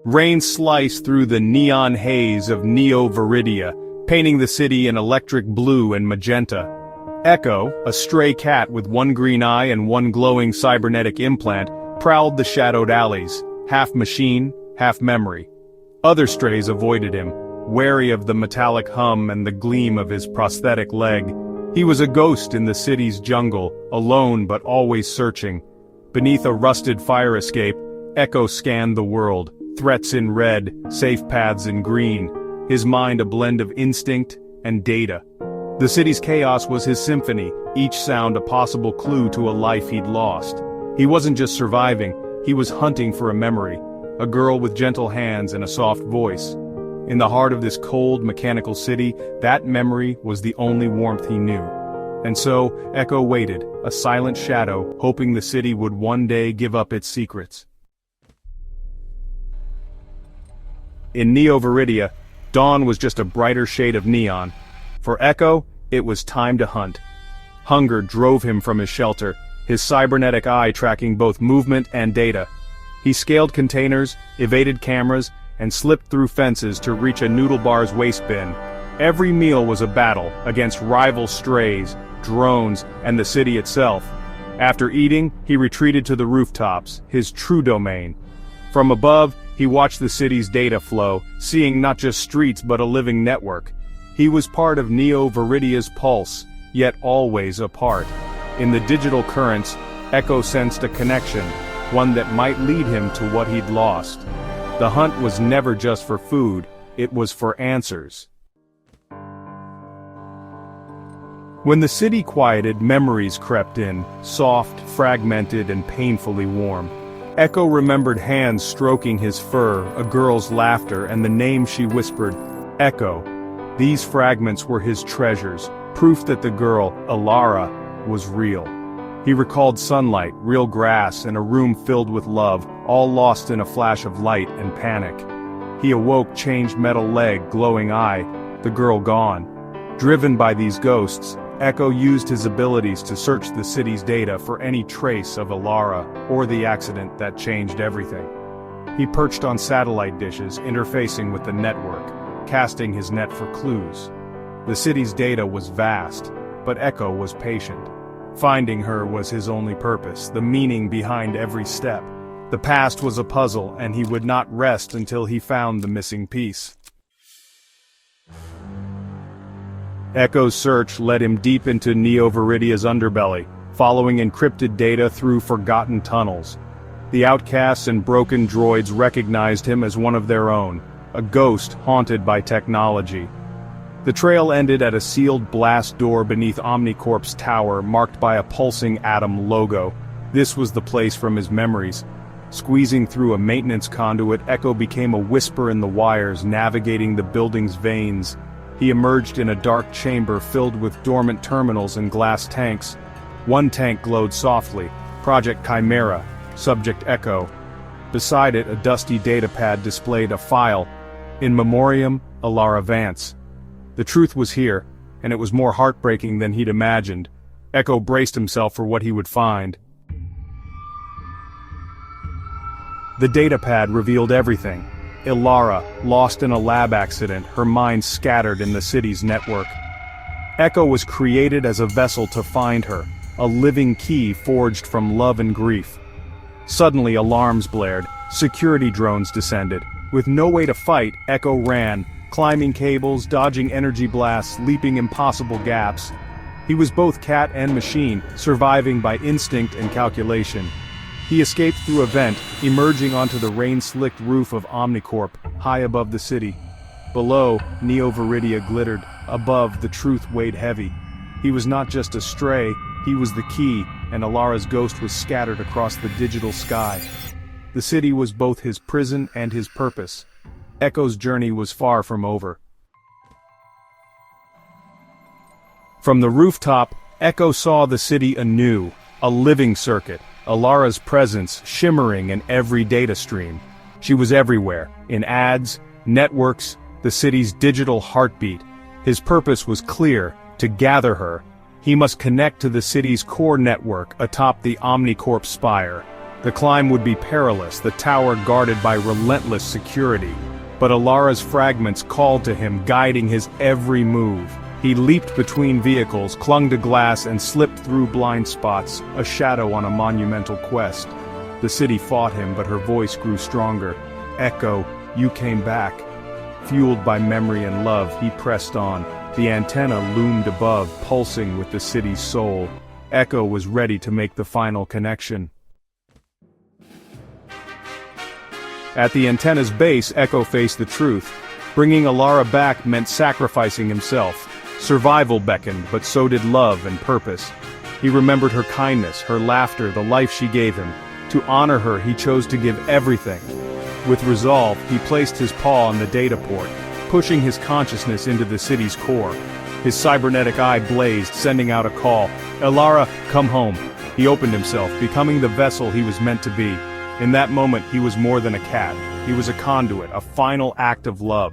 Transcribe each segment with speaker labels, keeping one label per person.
Speaker 1: Rain sliced through the neon haze of Neo Viridia, painting the city in electric blue and magenta. Echo, a stray cat with one green eye and one glowing cybernetic implant, prowled the shadowed alleys, half machine, half memory. Other strays avoided him, wary of the metallic hum and the gleam of his prosthetic leg. He was a ghost in the city's jungle, alone but always searching. Beneath a rusted fire escape, Echo scanned the world, threats in red, safe paths in green, his mind a blend of instinct and data. The city's chaos was his symphony, each sound a possible clue to a life he'd lost. He wasn't just surviving, he was hunting for a memory, a girl with gentle hands and a soft voice. In the heart of this cold, mechanical city, that memory was the only warmth he knew. And so, Echo waited, a silent shadow, hoping the city would one day give up its secrets. In Neo Viridia, dawn was just a brighter shade of neon. For Echo, it was time to hunt. Hunger drove him from his shelter, his cybernetic eye tracking both movement and data. He scaled containers, evaded cameras, and slipped through fences to reach a noodle bar's waste bin. Every meal was a battle against rival strays, drones, and the city itself. After eating, he retreated to the rooftops, his true domain. From above, he watched the city's data flow, seeing not just streets but a living network. He was part of Neo Viridia's pulse, yet always apart. In the digital currents, Echo sensed a connection, one that might lead him to what he'd lost. The hunt was never just for food, it was for answers. When the city quieted, memories crept in, soft, fragmented, and painfully warm. Echo remembered hands stroking his fur, a girl's laughter, and the name she whispered, Echo. These fragments were his treasures, proof that the girl, Alara, was real. He recalled sunlight, real grass, and a room filled with love, all lost in a flash of light and panic. He awoke, changed metal leg, glowing eye, the girl gone. Driven by these ghosts, Echo used his abilities to search the city's data for any trace of Alara or the accident that changed everything. He perched on satellite dishes, interfacing with the network, casting his net for clues. The city's data was vast, but Echo was patient. Finding her was his only purpose, the meaning behind every step. The past was a puzzle, and he would not rest until he found the missing piece. Echo's search led him deep into Neo Viridia's underbelly, following encrypted data through forgotten tunnels. The outcasts and broken droids recognized him as one of their own, a ghost haunted by technology. The trail ended at a sealed blast door beneath Omnicorp's tower, marked by a pulsing atom logo. This was the place from his memories. Squeezing through a maintenance conduit, Echo became a whisper in the wires, navigating the building's veins. He emerged in a dark chamber filled with dormant terminals and glass tanks. One tank glowed softly, Project Chimera, subject Echo. Beside it, a dusty datapad displayed a file, In Memoriam, Alara Vance. The truth was here, and it was more heartbreaking than he'd imagined. Echo braced himself for what he would find. The datapad revealed everything. Alara, lost in a lab accident, her mind scattered in the city's network. Echo was created as a vessel to find her, a living key forged from love and grief. Suddenly alarms blared, security drones descended. With no way to fight, Echo ran, climbing cables, dodging energy blasts, leaping impossible gaps. He was both cat and machine, surviving by instinct and calculation. He escaped through a vent, emerging onto the rain-slicked roof of Omnicorp, high above the city. Below, Neo Viridia glittered. Above, the truth weighed heavy. He was not just a stray, he was the key, and Alara's ghost was scattered across the digital sky. The city was both his prison and his purpose. Echo's journey was far from over. From the rooftop, Echo saw the city anew, a living circuit, Alara's presence shimmering in every data stream. She was everywhere, in ads, networks, the city's digital heartbeat. His purpose was clear, to gather her. He must connect to the city's core network atop the Omnicorp spire. The climb would be perilous, the tower guarded by relentless security. But Alara's fragments called to him, guiding his every move. He leaped between vehicles, clung to glass, and slipped through blind spots, a shadow on a monumental quest. The city fought him, but her voice grew stronger. "Echo, you came back." Fueled by memory and love, he pressed on. The antenna loomed above, pulsing with the city's soul. Echo was ready to make the final connection. At the antenna's base, Echo faced the truth. Bringing Alara back meant sacrificing himself. Survival beckoned, but so did love and purpose. He remembered her kindness, her laughter, the life she gave him. To honor her, he chose to give everything. With resolve, he placed his paw on the data port, pushing his consciousness into the city's core. His cybernetic eye blazed, sending out a call. "Alara, come home." He opened himself, becoming the vessel he was meant to be. In that moment, he was more than a cat. He was a conduit, a final act of love.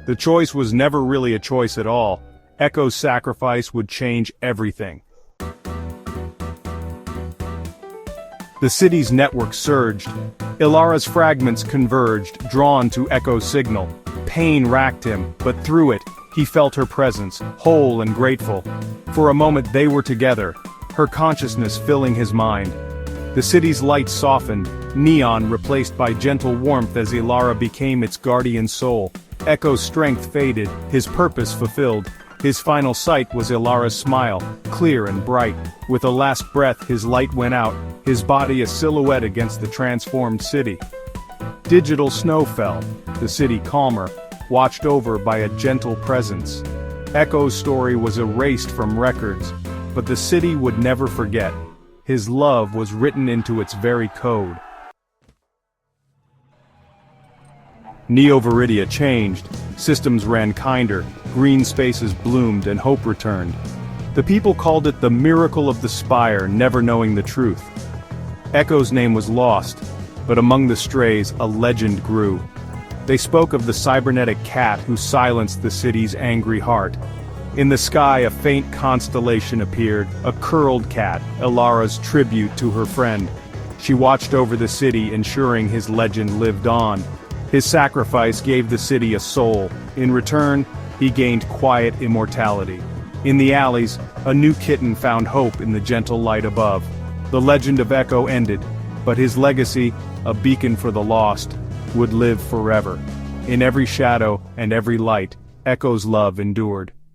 Speaker 1: The choice was never really a choice at all. Echo's sacrifice would change everything. The city's network surged. Ilara's fragments converged, drawn to Echo's signal. Pain racked him, but through it, he felt her presence, whole and grateful. For a moment they were together, her consciousness filling his mind. The city's lights softened, neon replaced by gentle warmth as Ilara became its guardian soul. Echo's strength faded, his purpose fulfilled. His final sight was Ilara's smile, clear and bright. With a last breath his light went out, his body a silhouette against the transformed city. Digital snow fell, the city calmer, watched over by a gentle presence. Echo's story was erased from records, but the city would never forget. His love was written into its very code. Neo Viridia changed, systems ran kinder, green spaces bloomed and hope returned. The people called it the miracle of the spire, never knowing the truth. Echo's name was lost, but among the strays a legend grew. They spoke of the cybernetic cat who silenced the city's angry heart. In the sky a faint constellation appeared, a curled cat, Ilara's tribute to her friend. She watched over the city, ensuring his legend lived on. His sacrifice gave the city a soul. In return, he gained quiet immortality. In the alleys, a new kitten found hope in the gentle light above. The legend of Echo ended, but his legacy, a beacon for the lost, would live forever. In every shadow and every light, Echo's love endured.